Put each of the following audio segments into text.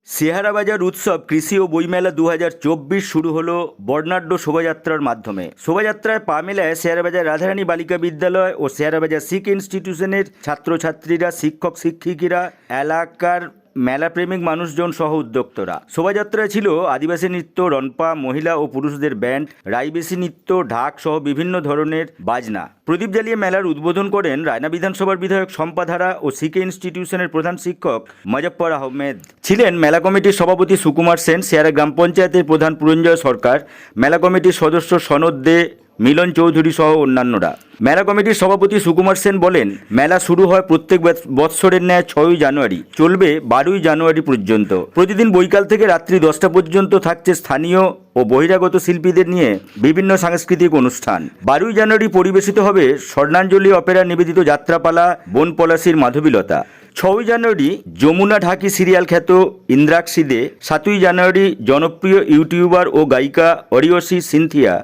সিহারা বাজার উৎসব কৃষি ও বইমেলা 2024 শুরু হলো বর্ণাঢ্য শোভাযাত্রার মাধ্যমে। শোভাযাত্রায় পা মেলায় সিহারাবাজার রাধারানী বালিকা বিদ্যালয় ও সিহারাবাজার শিখ ইনস্টিটিউশনের ছাত্রছাত্রীরা, শিক্ষক শিক্ষিকারা, এলাকার মেলাপ্রেমিক মানুষজন সহ উদ্যোক্তরা। শোভাযাত্রায় ছিল আদিবাসী নৃত্য, রনপা, মহিলা ও পুরুষদের ব্যান্ড, রাইবেশি নৃত্য, ঢাক সহ বিভিন্ন ধরনের বাজনা। প্রদীপ জ্বালিয়ে মেলার উদ্বোধন করেন রায়না বিধানসভার বিধায়ক শম্পা ধারা ও সিকে ইনস্টিটিউশনের প্রধান শিক্ষক মজফফর আহমেদ। ছিলেন মেলা কমিটির সভাপতি সুকুমার সেন, সিহারা গ্রাম পঞ্চায়েতের প্রধান পুরঞ্জয় সরকার, মেলা কমিটির সদস্য সনদ দে, মিলন চৌধুরী সহ অন্যান্যরা। মেলা কমিটির সভাপতি সুকুমার সেন বলেন, মেলা শুরু হয় প্রত্যেক বৎসরের ন্যায় 6ই জানুয়ারি, চলবে 12ই জানুয়ারি পর্যন্ত। প্রতিদিন বৈকাল থেকে রাত্রি 10টা পর্যন্ত থাকছে স্থানীয় ও বহিরাগত শিল্পীদের নিয়ে বিভিন্ন সাংস্কৃতিক অনুষ্ঠান। 12ই জানুয়ারি পরিবেশিত হবে স্বর্ণাঞ্জলি অপেরা নিবেদিত যাত্রাপালা বন পলাশির মাধবীলতা। 6ই জানুয়ারি যমুনা ঢাকি সিরিয়াল খ্যাত ইন্দ্রাক্ষী দে। 7ই জানুয়ারি জনপ্রিয় ইউটিউবার ও গায়িকা অরিয়সী সিনথিয়া।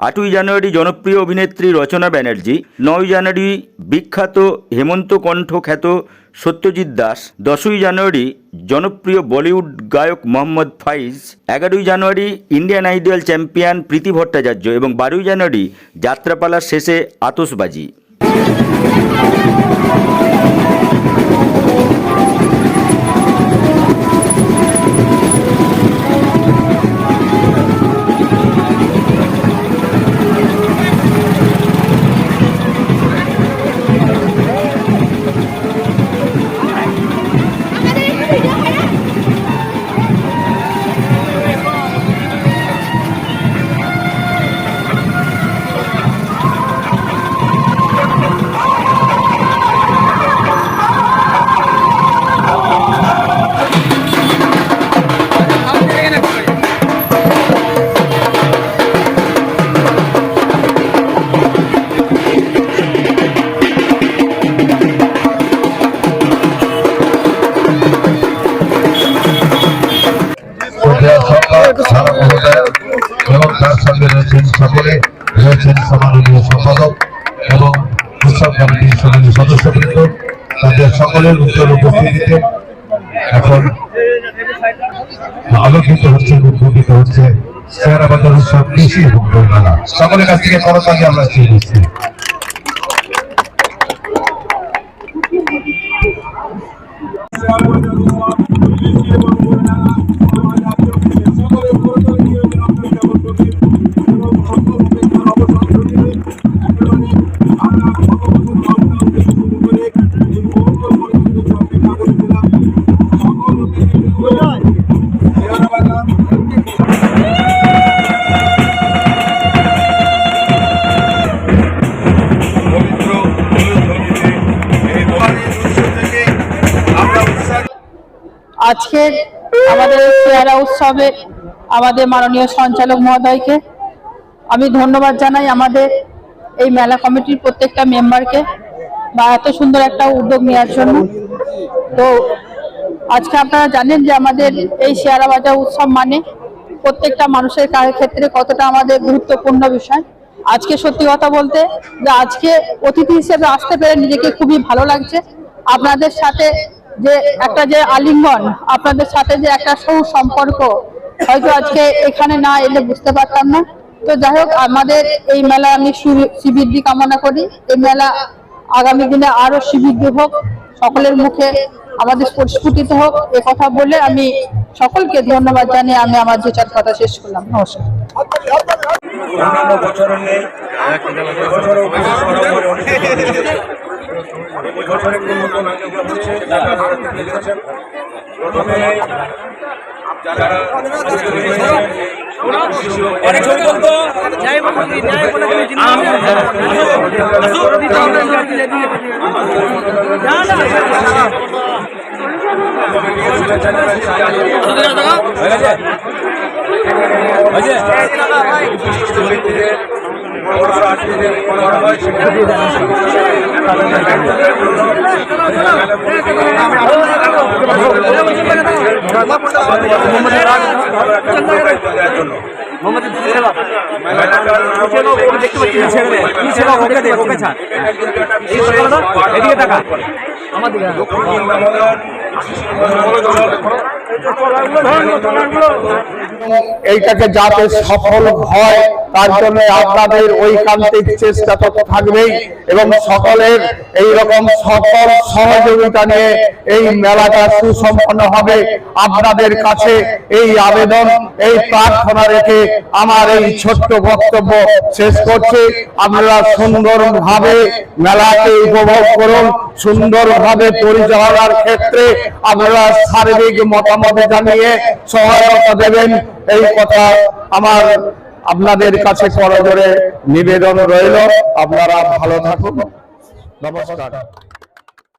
8ই জানুয়ারি জনপ্রিয় অভিনেত্রী রচনা ব্যানার্জি। 9ই জানুয়ারি বিখ্যাত হেমন্ত কণ্ঠ খ্যাত সত্যজিৎ দাস। 10ই জানুয়ারি জনপ্রিয় বলিউড গায়ক মোহাম্মদ ফাইজ। 11ই জানুয়ারি ইন্ডিয়ান আইডল চ্যাম্পিয়ন প্রীতি ভট্টাচার্য এবং 12ই জানুয়ারি যাত্রাপালার শেষে আতশবাজি। এবং তার সঙ্গে রয়েছেন সকলে, রয়েছেন সম্মাননীয় সম্পাদক এবং উৎসব কমিটির সদস্যবৃন্দ, তাদের সকলের উত্তর উপস্থিতিতে এখন আলোকিত হচ্ছে, উদ্বোধিত হচ্ছে সিহারা বাজার উৎসব কৃষি এবং বইমেলা। সকলের কাছ থেকে করতালি আমরা চেয়ে নিচ্ছি। আজকের আমাদের সিহারা উৎসবে আমাদের মাননীয় সঞ্চালক মহোদয়কে আমি ধন্যবাদ জানাই, আমাদের এই মেলা কমিটির প্রত্যেকটা মেম্বারকে বা এত সুন্দর একটা উদ্যোগ নেওয়ার জন্য। তো আজকে আপনারা জানেন যে আমাদের এই সিহারা বাজার উৎসব মানে প্রত্যেকটা মানুষের ক্ষেত্রে কতটা আমাদের গুরুত্বপূর্ণ বিষয়। আজকে সত্যি কথা বলতে যে আজকে অতিথি হিসেবে আসতে পেরে নিজেকে খুবই ভালো লাগছে। আপনাদের সাথে যে একটা যে আলিঙ্গন, আপনাদের সাথে যে একটা সুসম্পর্ক, হয়তো আজকে এখানে না এলে বুঝতে পারতাম না। তো যাই হোক, আমাদের এই মেলা আমি শ্রীবৃদ্ধি কামনা করি। এই মেলা আগামী দিনে আরো শ্রীবৃদ্ধি হোক, সকলের মুখে আমাদের স্ফুটিত হোক, এ কথা বলে আমি সকলকে ধন্যবাদ জানিয়ে আমি আমার দু চার কথা শেষ করলাম। নমস্কার। এইটাকে যাতে সফল হয় তার জন্য আপনাদের ঐকান্তিক চেষ্টা তো থাকবেই এবং সকলের এই রকম সকল সহযোগিতা নিয়ে এই মেলাটা সুসম্পন্ন হবে। আপনাদের কাছে এই আবেদন, এই প্রার্থনা রেখে আমার এই ছোট্ট বক্তব্য শেষ করছি। আপনারা সুন্দরভাবে মেলাকে উপভোগ করুন, সুন্দরভাবে পরিচালনার ক্ষেত্রে আপনারা সার্বিক মতামত জানিয়ে সহায়তা দেবেন, এই কথা আমার আপনাদের কাছে করজোড়ে নিবেদন রইল। আপনারা ভালো থাকুন, নমস্কার।